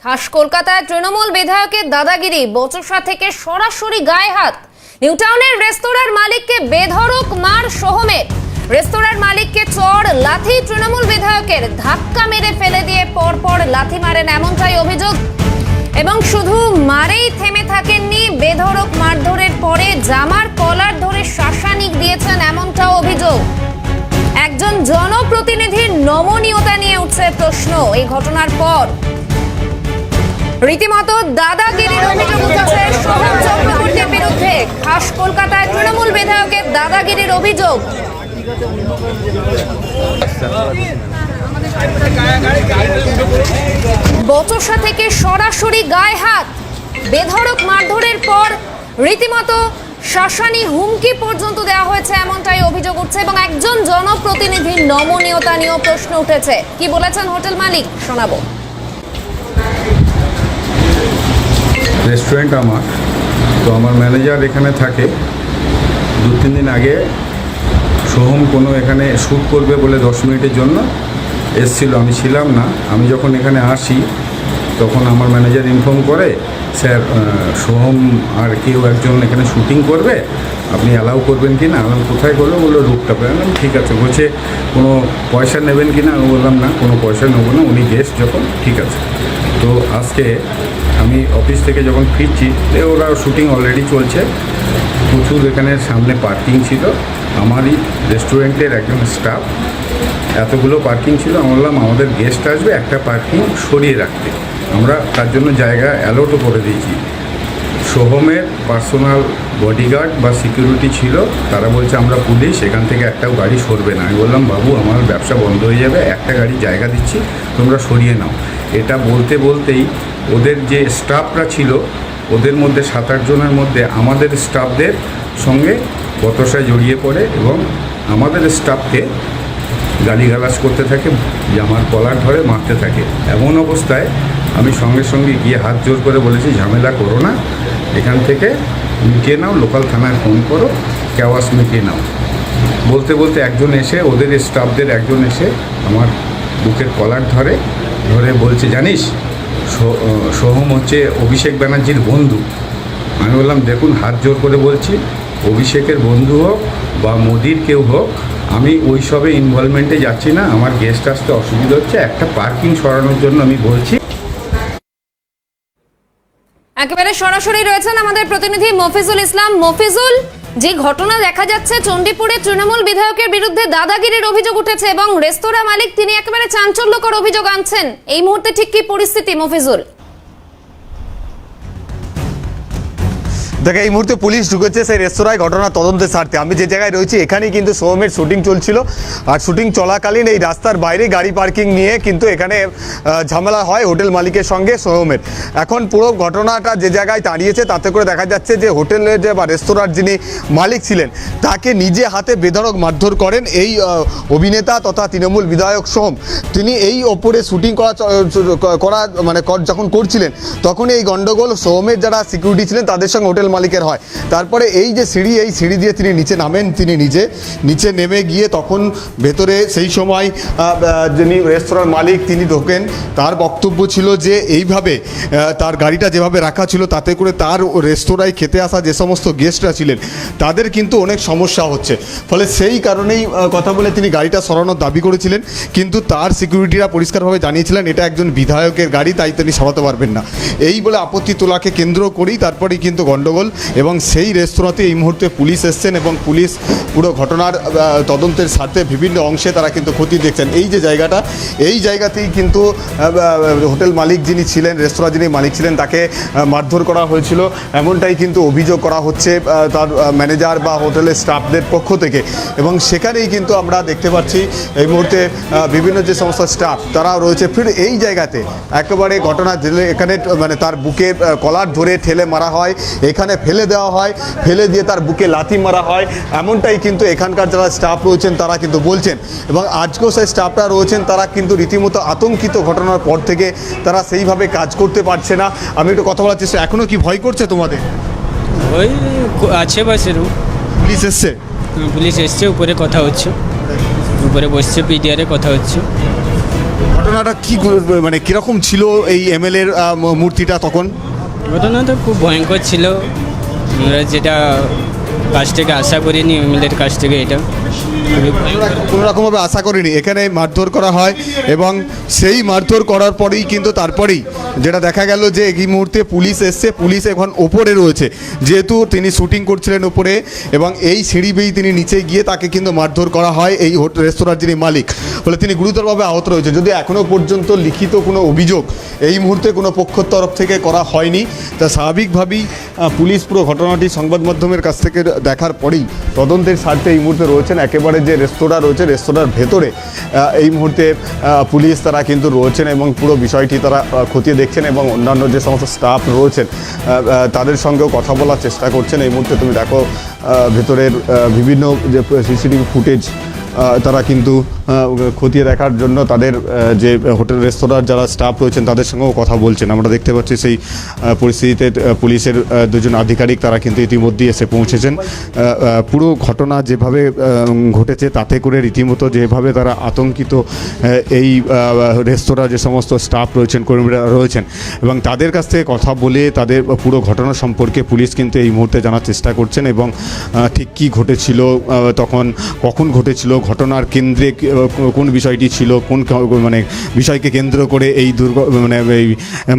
খাস কলকাতায় তৃণমূল বিধায়কের দাদাগিরি, বচসা থেকে সরাসরি গায়ে হাত। নিউটাউনের রেস্তোরাঁর মালিককে বেধড়ক মার সোহমের। রেস্তোরাঁর মালিককে চড় লাথি তৃণমূল বিধায়কের, ধাক্কা মেরে ফেলে দিয়ে পরপর লাথি মারেন এমনটাই অভিযোগ। এবং শুধু মারেই থেমে থাকেননি, বেধড়ক মারধরের পরে জামার কলার ধরে শাসানিক দিয়েছেন এমনটাও অভিযোগ। একজন জনপ্রতিনিধির নমনীয়তা নিয়ে উঠছে প্রশ্ন। এই ঘটনার পর রীতিমতো দাদাগিরির অভিযোগ উঠেছে সোহম চক্রবর্তীর বিরুদ্ধে। খাস কলকাতায় তৃণমূল বিধায়কের দাদাগিরির অভিযোগ। বচসা থেকে সরাসরি গায়ে হাত, বেধড়ক মারধরের পর রীতিমতো শাসানি হুমকি পর্যন্ত দেওয়া হয়েছে এমনটাই অভিযোগ উঠছে। এবং একজন জনপ্রতিনিধির নমনীয়তা নিয়েও প্রশ্ন উঠেছে। কি বলেছেন হোটেল মালিক শোনাবো। রেস্টুরেন্ট আমার, তো আমার ম্যানেজার এখানে থাকে। 2-3 দিন আগে সোহম কোনো এখানে শ্যুট করবে বলে 10 মিনিটের জন্য এসেছিলো, আমি ছিলাম না। আমি যখন এখানে আসি তখন আমার ম্যানেজার ইনফর্ম করে, স্যার সোহম আর কেউ একজন এখানে শ্যুটিং করবে, আপনি অ্যালাউ করবেন কি না। আমি কোথায় করবো, বললো রুটটা পেলাম। ঠিক আছে, বলছে কোনো পয়সা নেবেন কি না। আমি বললাম না, কোনো পয়সা নেবো না, উনি গেস্ট যখন। ঠিক আছে। তো আজকে আমি অফিস থেকে যখন ফিরছি, ওরা শ্যুটিং অলরেডি চলছে। প্রচুর এখানে সামনে পার্কিং ছিল, আমারই রেস্টুরেন্টের একজন স্টাফ, এতগুলো পার্কিং ছিল। আমি বললাম আমাদের গেস্ট আসবে, একটা পার্কিং সরিয়ে রাখতে। আমরা তার জন্য জায়গা অ্যালোটও করে দিয়েছি। সোহমের পার্সোনাল বডিগার্ড বা সিকিউরিটি ছিল, তারা বলছে আমরা পুলিশ, এখান থেকে একটাও গাড়ি সরবে না। আমি বললাম বাবু, আমার ব্যবসা বন্ধ হয়ে যাবে, একটা গাড়ি জায়গা দিচ্ছি, তোমরা সরিয়ে নাও। এটা বলতে বলতেই ওদের যে স্টাফরা ছিল, ওদের মধ্যে 7-8 জনের মধ্যে আমাদের স্টাফদের সঙ্গে বচসায় জড়িয়ে পড়ে এবং আমাদের স্টাফকে গালিগালাজ করতে থাকে, জামার কলার ধরে মারতে থাকে। এমন অবস্থায় আমি সঙ্গে সঙ্গে গিয়ে হাত জোর করে বলেছি, ঝামেলা করো না, এখান থেকে মিটিয়ে নাও, লোকাল থানায় ফোন করো, কেওয়াস মিটিয়ে নাও। বলতে বলতে একজন এসে, ওদের স্টাফদের একজন এসে আমার বুকের কলার ধরে বলছে, জানিস সোহম হচ্ছে অভিষেক ব্যানার্জির বন্ধু। আমি বললাম দেখুন, হাত জোর করে বলছি, অভিষেকের বন্ধু হোক বা মোদির কেউ হোক, আমি ওই সবে ইনভলভমেন্টে যাচ্ছি না। আমার গেস্ট আসতে অসুবিধা হচ্ছে, একটা পার্কিং সরানোর জন্য আমি বলছি। একেবারে সরাসরি রয়েছেন আমাদের প্রতিনিধি মফিজুল ইসলাম। মফিজুল, যে ঘটনা দেখা যাচ্ছে চণ্ডীপুরে তৃণমূল বিধায়কের বিরুদ্ধে দাদাগিরির অভিযোগ উঠেছে এবং রেস্তোরাঁ মালিক তিনি একেবারে চাঞ্চল্যকর অভিযোগ আনছেন, এই মুহূর্তে ঠিক কি পরিস্থিতি মফিজুল? দেখে এই মুহূর্তে পুলিশ ঢুকেছে সেই রেস্তোরাঁয় ঘটনা তদন্তের স্বার্থে। আমি যে জায়গায় রয়েছি এখানেই কিন্তু সোহমের শুটিং চলছিল, আর শুটিং চলাকালীন এই রাস্তার বাইরে গাড়ি পার্কিং নিয়ে কিন্তু এখানে ঝামেলা হয় হোটেল মালিকের সঙ্গে সোহমের। এখন পুরো ঘটনাটা যে জায়গায় দাঁড়িয়েছে তাতে করে দেখা যাচ্ছে যে হোটেলের যে বা রেস্তোরাঁর যিনি মালিক ছিলেন তাকে নিজে হাতে বেধড়ক মারধর করেন এই অভিনেতা তথা তৃণমূল বিধায়ক সোহম। তিনি এই ওপরে শুটিং করা মানে যখন করছিলেন তখন এই গণ্ডগোল সোহমের যারা সিকিউরিটি ছিলেন তাদের সঙ্গে হোটেল মালিকের হয়। তারপরে এই যে সিঁড়ি, এই সিঁড়ি দিয়ে তিনি নিচে নামেন, তিনি নিচে নেমে গিয়ে তখন ভেতরে সেই সময় যিনি রেস্তোরাঁর মালিক তিনি ঢোকেন। তার বক্তব্য ছিল যে এইভাবে তার গাড়িটা যেভাবে রাখা ছিল তাতে করে তার রেস্তোরাঁয় খেতে আসা যে সমস্ত গেস্টরা ছিলেন তাদের কিন্তু অনেক সমস্যা হচ্ছে, ফলে সেই কারণেই কথা বলে তিনি গাড়িটা সরানোর দাবি করেছিলেন। কিন্তু তার সিকিউরিটিরা পরিষ্কারভাবে জানিয়েছিলেন এটা একজন বিধায়কের গাড়ি, তাই তিনি সরাতে পারবেন না। এই বলে আপত্তি তোলাকে কেন্দ্র করেই তারপরেই কিন্তু গণ্ডগোল। এবং সেই রেস্তোরাঁতে এই মুহূর্তে পুলিশ এসছেন এবং পুলিশ পুরো ঘটনার তদন্তের স্বার্থে বিভিন্ন অংশে তারা কিন্তু ক্ষতি দেখছেন। এই যে জায়গাটা, এই জায়গাতেই কিন্তু হোটেল মালিক যিনি ছিলেন, রেস্তোরাঁ যিনি মালিক ছিলেন তাকে মারধর করা হয়েছিল, এমনটাই কিন্তু অভিযোগ করা হচ্ছে তার ম্যানেজার বা হোটেলের স্টাফদের পক্ষ থেকে। এবং সেখানেই কিন্তু আমরা দেখতে পাচ্ছি এই মুহূর্তে বিভিন্ন যে সমস্ত স্টাফ তারা রয়েছে ফির এই জায়গাতে একেবারে ঘটনা এখানে মানে তার বুকে কলার ধরে ঠেলে মারা হয়, এখানে ফেলে দেওয়া হয়, ফেলে দিয়ে তার বুকে লাথি মারা হয়, এমনটাই কিন্তু এখানকার যারা স্টাফ রয়েছেন তারা কিন্তু বলছেন। এবং আজকেও সেই স্টাফরা রয়েছেন তারা কিন্তু রীতিমতো আতঙ্কিত, ঘটনার পর থেকে তারা সেইভাবে কাজ করতে পারছে না। আমি একটু কথা বলার চেষ্টা, এখনও কি ভয় করছে তোমাদের? ওই আছে বা সেরকম পুলিশ এসছে? পুলিশ এসছে, উপরে কথা হচ্ছে, উপরে বসছে, পিডিআরে কথা হচ্ছে। ঘটনাটা কি মানে কিরকম ছিল এই এমএলএর মূর্তিটা তখন? ঘটনা তো খুব ভয়ঙ্কর ছিল, আমরা যেটা কাছ থেকে আশা করিনি এমএলএর কাছ থেকে, এটা খুবই ভয়ঙ্কর। কোনো রকমভাবে আশা করিনি এখানে মারধর করা হয় এবং সেই মারধর করার পরেই কিন্তু তারপরেই যেটা দেখা গেল যে এই মুহূর্তে পুলিশ এসছে, পুলিশ এখন ওপরে রয়েছে, যেহেতু তিনি শুটিং করছিলেন ওপরে এবং এই সিঁড়ি বেয়ে তিনি নিচে গিয়ে তাকে কিন্তু মারধর করা হয় এই রেস্তোরাঁর যিনি মালিক, ফলে তিনি গুরুতরভাবে আহত রয়েছেন। যদি এখনও পর্যন্ত লিখিত কোনো অভিযোগ এই মুহূর্তে কোনো পক্ষের তরফ থেকে করা হয়নি, তা স্বাভাবিকভাবেই পুলিশ পুরো ঘটনাটি সংবাদ মাধ্যমের কাছ থেকে দেখার পরেই তদন্তের স্বার্থে এই মুহূর্তে রয়েছেন। একেবারে যে রেস্তোরাঁ রয়েছে রেস্তোরাঁর ভেতরে এই মুহূর্তে পুলিশ তারা কিন্তু রয়েছেন এবং পুরো বিষয়টি তারা খতিয়ে দেখছেন এবং অন্যান্য যে সমস্ত স্টাফ রয়েছেন তাদের সঙ্গেও কথা বলার চেষ্টা করছেন। এই মুহূর্তে তুমি দেখো ভেতরের বিভিন্ন যে সিসিটিভি ফুটেজ তারা কিন্তু খতিয়ে দেখার জন্য তাদের যে হোটেল রেস্তোরাঁর যারা স্টাফ রয়েছেন তাদের সঙ্গেও কথা বলছেন। আমরা দেখতে পাচ্ছি সেই পরিস্থিতিতে পুলিশের দুজন আধিকারিক তারা কিন্তু ইতিমধ্যেই এসে পৌঁছেছেন। পুরো ঘটনা যেভাবে ঘটেছে তাতে করে রীতিমতো যেভাবে তারা আতঙ্কিত এই রেস্তোরাঁ যে সমস্ত স্টাফ রয়েছেন, কর্মীরা রয়েছেন, এবং তাদের কাছ থেকে কথা বলে তাদের পুরো ঘটনা সম্পর্কে পুলিশ কিন্তু এই মুহূর্তে জানার চেষ্টা করছেন এবং ঠিক কী ঘটেছিল, তখন কখন ঘটেছিল, ঘটনার কেন্দ্রে কোন বিষয়টি ছিল, কোন মানে বিষয়কে কেন্দ্র করে এই মানে এই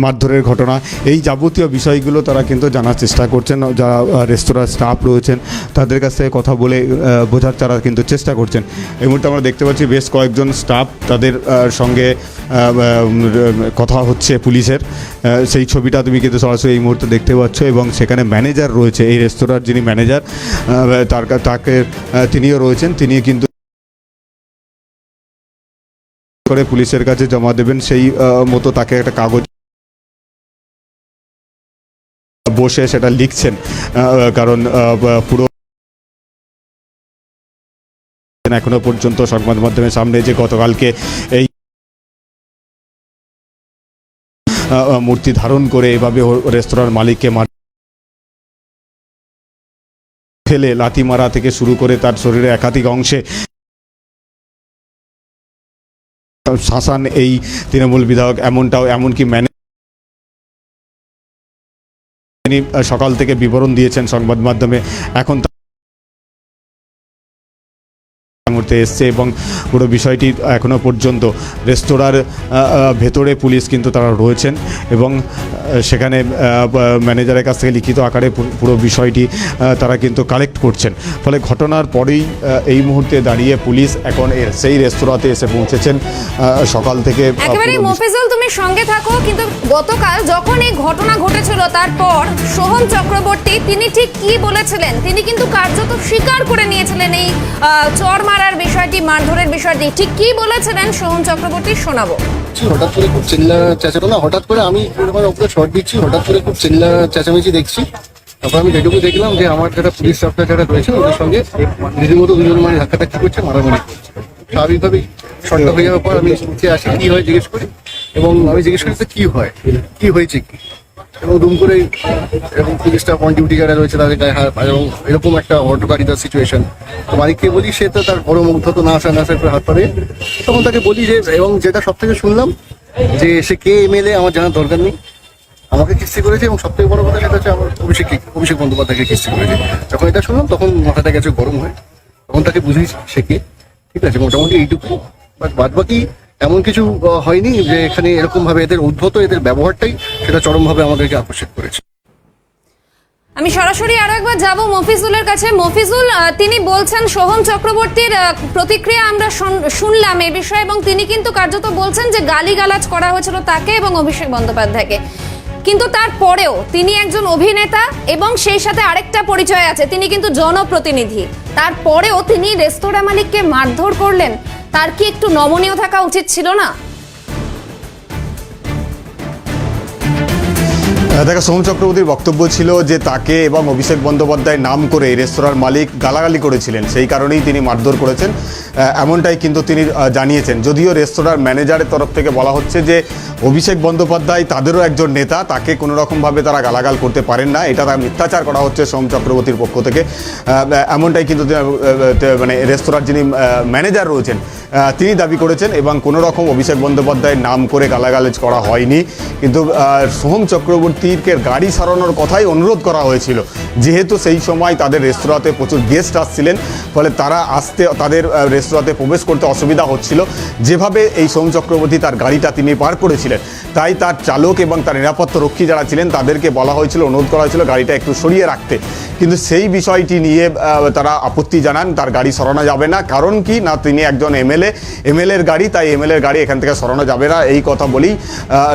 মারধরের ঘটনা, এই যাবতীয় বিষয়গুলো তারা কিন্তু জানার চেষ্টা করছেন। যারা রেস্তোরাঁর স্টাফ রয়েছেন তাদের কাছ থেকে কথা বলে বোঝার তারা কিন্তু চেষ্টা করছেন। এই মুহূর্তে আমরা দেখতে পাচ্ছি বেশ কয়েকজন স্টাফ তাদের সঙ্গে কথা হচ্ছে পুলিশের, সেই ছবিটা তুমি কিন্তু সরাসরি এই মুহূর্তে দেখতে পাচ্ছ এবং সেখানে ম্যানেজার রয়েছে, এই রেস্তোরাঁর যিনি ম্যানেজার তাকে তিনিও রয়েছেন, তিনি কিন্তু করে পুলিশের কাছে জমা দেবেন, সেই মতো তাকে একটা কাগজ বসে সেটা লিখছেন, কারণ পুরো এখনো পর্যন্ত সংবাদ মাধ্যমের সামনে যে গতকালকে এই মূর্তি ধারণ করে এভাবে রেস্তোরাঁর মালিককে ফেলে লাথি মারা থেকে শুরু করে তার শরীরে একাধিক অংশে শাসান এই তৃণমূল বিধায়ক, এমনকি তিনি সকাল থেকে বিবরণ দিয়েছেন সংবাদ মাধ্যমে, এখন মুহূর্তে এসছে এবং পুরো বিষয়টি এখনো পর্যন্ত রেস্তোরাঁর ভেতরে পুলিশ কিন্তু তারা রয়েছেন এবং সেখানে ম্যানেজারের কাছ থেকে লিখিত আকারে পুরো বিষয়টি তারা কিন্তু কালেক্ট করছেন। ফলে ঘটনার পরেই এই মুহূর্তে দাঁড়িয়ে পুলিশ এখন সেই রেস্তোরাঁতে এসে পৌঁছেছেন সকাল থেকে। একেবারে মফিজুল তুমি সঙ্গে থাকো, কিন্তু গতকাল যখন এই ঘটনা ঘটেছিল তারপর সোহম চক্রবর্তী তিনি ঠিক কি বলেছিলেন, তিনি কিন্তু কার্যত স্বীকার করে নিয়েছিলেন এই চর মারার বিষয়টি, মারধরের বিষয়টি, ঠিক কি বলেছিলেন সোহম চক্রবর্তী শোনাবো। হঠাৎ করে খুব চিল্লা চেঁচাতো না, হঠাৎ করে আমি ওপরে শর্ট দিচ্ছি, হঠাৎ করে খুব চিল্লা চেঁচামেচি দেখছি। তারপর আমি যেটুকু দেখলাম যে আমার যারা পুলিশ স্টাফরা যারা রয়েছে ওদের সঙ্গে রীতিমতো দুজন মানে ধাক্কাটা কি করছে, মারামারি করছে। স্বাভাবিকভাবেই শর্টটা হয়ে যাওয়ার পর আমি নিচে আসি, কি হয় জিজ্ঞেস করি, এবং আমি জিজ্ঞেস করি কি হয়, কি হয়েছে কি, এবং দুম করে এরকম পুলিশ স্টাফ অন ডিউটি যারা রয়েছে তাদের গায়ে হাত, এবং এরকম একটা হটকারিতার সিচুয়েশন। তো মালিককে বলি, সে তো তার বড় মুগ্ধ তো না আসা করে হাত পারে, তখন তাকে বলি যে, এবং যেটা সব থেকে শুনলাম যে সে কে এমএলএ আমার জানার দরকার নেই, আমাকে কিস্তি করেছে, এবং সব থেকে বড় কথা সেটা হচ্ছে আমার অভিষেক বন্দ্যোপাধ্যায়কে কিস্তি করেছে। যখন এটা শুনলাম তখন মাথাটা গেছে গরম হয়, তখন তাকে বুঝিয়েছি সে কে, ঠিক আছে, মোটামুটি এইটুকু। বাট বাদ বাকি এমন কিছু হয়নি যে এখানে এরকম ভাবে এদের উদ্ভূত এদের ব্যবহারটাই সেটা চরমভাবে আমাদেরকে আকর্ষিত করেছে। আমি সরাসরি আরো একবার যাব মফিজুলের কাছে। মফিজুল, তিনি বলছেন সোহম চক্রবর্তীর প্রতিক্রিয়া আমরা শুনলাম এই বিষয়ে, এবং তিনি কিন্তু কার্যত বলছেন যে গালিগালাজ করা হয়েছিল তাকে এবং অভিষেক বন্দ্যোপাধ্যায়কে, কিন্তু তারপরেও তিনি একজন অভিনেতা এবং সেই সাথে আরেকটা পরিচয় আছে, তিনি কিন্তু জনপ্রতিনিধি, তারপরেও তিনি রেস্তোরাঁ মালিককে মারধর করলেন, তার কি একটু নমনীয় থাকা উচিত ছিল না? দেখো, সোম চক্রবর্তীর বক্তব্য ছিল যে তাকে এবং অভিষেক বন্দ্যোপাধ্যায় নাম করে এই রেস্তোরাঁর মালিক গালাগালি করেছিলেন, সেই কারণেই তিনি মারধর করেছেন, এমনটাই কিন্তু তিনি জানিয়েছেন। যদিও রেস্তোরাঁর ম্যানেজারের তরফ থেকে বলা হচ্ছে যে অভিষেক বন্দ্যোপাধ্যায় তাদেরও একজন নেতা, তাকে কোনো রকমভাবে তারা গালাগাল করতে পারেন না, এটা তার মিথ্যাচার করা হচ্ছে সোম চক্রবর্তীর পক্ষ থেকে, এমনটাই কিন্তু মানে রেস্তোরাঁর যিনি ম্যানেজার রয়েছেন তিনি দাবি করেছেন। এবং কোনো রকম অভিষেক বন্দ্যোপাধ্যায়ের নাম করে গালাগালাজ করা হয়নি, কিন্তু সোম চক্রবর্তীকে গাড়ি সারানোর কথাই অনুরোধ করা হয়েছিল, যেহেতু সেই সময় তাদের রেস্তোরাঁতে প্রচুর গেস্ট আসছিলেন, ফলে তারা তাদের রেস্তোরাঁতে প্রবেশ করতে অসুবিধা হচ্ছিল। যেভাবে এই সোম চক্রবর্তী তার গাড়িটা তিনি পার করেছিলেন, তাই তার চালক এবং তার নিরাপত্তা রক্ষী যারা ছিলেন তাদেরকে বলা হয়েছিল, অনুরোধ করা হয়েছিল গাড়িটা একটু সরিয়ে রাখতে, কিন্তু সেই বিষয়টি নিয়ে তারা আপত্তি জানান, তার গাড়ি সরানো যাবে না। কারণ কি না, তিনি একজন এমএলএর গাড়ি, তাই এমএলএর গাড়ি এখান থেকে সরানো যাবে না, এই কথা বলেই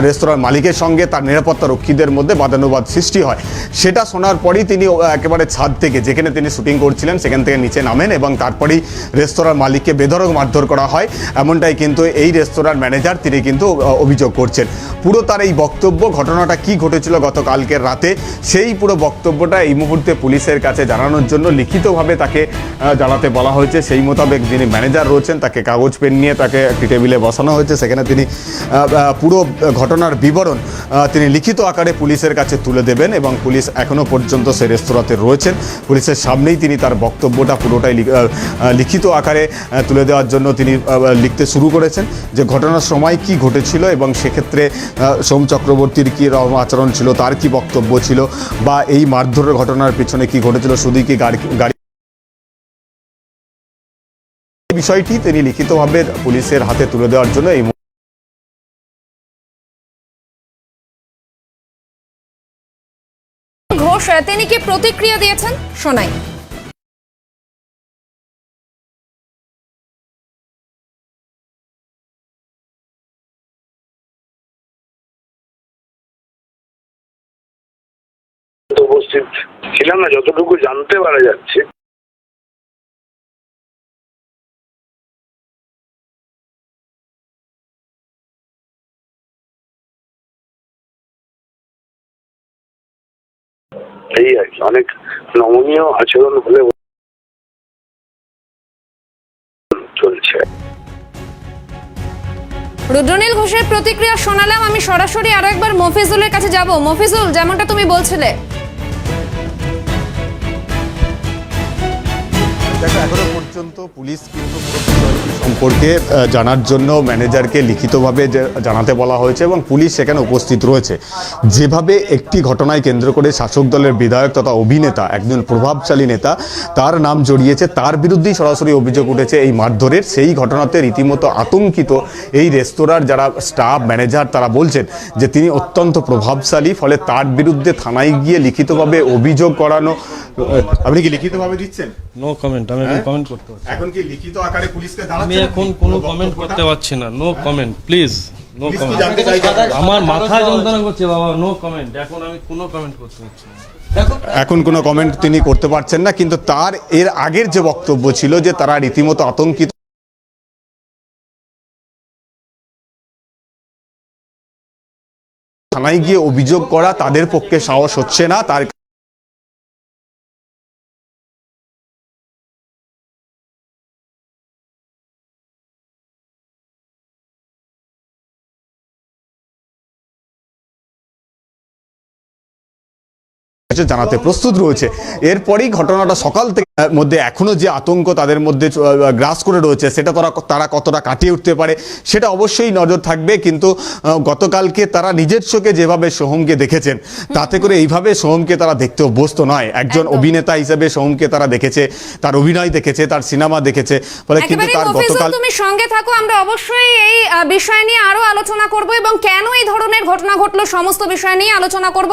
রেস্তোরাঁর মালিকের সঙ্গে তার নিরাপত্তা রক্ষীদের মধ্যে বাদানুবাদ সৃষ্টি হয়। সেটা শোনার পরই তিনি একেবারে ছাদ থেকে, যেখানে তিনি শুটিং করছিলেন সেখান থেকে নিচে নামেন এবং তারপরেই রেস্তোরাঁর মালিককে বেধড়ক মারধর করা হয়, এমনটাই কিন্তু এই রেস্তোরাঁর ম্যানেজার তিনি কিন্তু অভিযোগ করছেন। পুরো তার এই বক্তব্য, ঘটনাটা কি ঘটেছিল গতকালকের রাতে, সেই পুরো বক্তব্যটা এই মুহূর্তে পুলিশের কাছে জানানোর জন্য লিখিতভাবে তাকে জানাতে বলা হয়েছে। সেই মোতাবেক যিনি ম্যানেজার রয়েছেন তাকে কাগজ পেন নিয়ে তাকে একটি টেবিলে বসানো হয়েছে, সেখানে তিনি পুরো ঘটনার বিবরণ তিনি লিখিত আকারে পুলিশের কাছে তুলে দেবেন এবং পুলিশ এখনও পর্যন্ত সেই রেস্তোরাঁতে রয়েছেন। পুলিশের সামনেই তিনি তার বক্তব্যটা পুরোটাই লিখিত আকারে তুলে দেওয়ার জন্য তিনি লিখতে শুরু করেছেন, যে ঘটনার সময় কি ঘটেছিল এবং সেক্ষেত্রে সোম চক্রবর্তীর কী রকম আচরণ ছিল, তার কি বক্তব্য ছিল, বা এই মারধরের ঘটনার পিছনে কি ঘটেছিল, শুধুই কি গাড়ি বিষয়টি তিনি লিখিতভাবে পুলিশের হাতে তুলে দেওয়ার জন্য এই ঘোষ তিনি কি প্রতিক্রিয়া দিয়েছেন, শোনাই। উপস্থিত ছিলাম না, যতটুকু জানতে পারা যাচ্ছে এই আর কি, অনেক নমনীয় আচরণ হলে চলছে। রুদ্রনীল ঘোষের প্রতিক্রিয়া শোনালাম, আমি সরাসরি আরো একবার মফিজুলের কাছে যাব। মফিজুল, যেমনটা তুমি বলছিলে, দেখো, এখনো পর্যন্ত পুলিশ কিন্তু সম্পর্কে জানার জন্য ম্যানেজারকে লিখিতভাবে জানাতে বলা হয়েছে এবং পুলিশ সেখানে উপস্থিত রয়েছে। যেভাবে একটি ঘটনায় কেন্দ্র করে শাসক দলের বিধায়ক তথা অভিনেতা, একজন প্রভাবশালী নেতা, তার নাম জড়িয়েছে, তার বিরুদ্ধেই সরাসরি অভিযোগ উঠেছে এই মারধরের, সেই ঘটনাতে রীতিমতো আতঙ্কিত এই রেস্তোরাঁর যারা স্টাফ ম্যানেজার, তারা বলছেন যে তিনি অত্যন্ত প্রভাবশালী, ফলে তার বিরুদ্ধে থানায় গিয়ে লিখিতভাবে অভিযোগ করানো। আপনি কি লিখিতভাবে দিচ্ছেন? নো কমেন্ট, আমি এখন কমেন্ট করতে পারছি এখন কি লিখিত আকারে পুলিশকে জানাচ্ছেন? আমি এখন কোনো কমেন্ট করতে পারছি না। No comment please, no comment. আমার মাথা যন্ত্রণা করছে বাবা, নো কমেন্ট। এখন আমি কোনো কমেন্ট করতে পারছি না। এখন কোনো কমেন্ট তিনি করতে পারছেন না, কিন্তু তার এর আগের যে বক্তব্য ছিল যে তারা রীতিমতো আতঙ্কিত, থানায় গিয়ে অভিযোগ করা তাদের পক্ষে সাহস হচ্ছে না, তার জানাতে প্রস্তুত রয়েছে। এরপরেই ঘটনাটা সকাল থেকে মধ্যে এখনো যে আতঙ্ক তাদের মধ্যে গ্রাস করে রয়েছে, সেটা তারা কতটা কাটিয়ে উঠতে পারে সেটা অবশ্যই নজর থাকবে। কিন্তু গতকালকে তারা নিজের চোখে যেভাবে সোহমকে দেখেছেন, তাতে করে এইভাবে সোহমকে তারা দেখতে অভ্যস্ত নয়। একজন অভিনেতা হিসেবে সোহমকে তারা দেখেছে, তার অভিনয় দেখেছে, তার সিনেমা দেখেছে, ফলে কিন্তু তার গতকাল। তুমি সঙ্গে থাকো, আমরা অবশ্যই এই বিষয় নিয়ে আরো আলোচনা করব এবং কেন এই ধরনের ঘটনা ঘটলো সমস্ত বিষয় নিয়ে আলোচনা করব।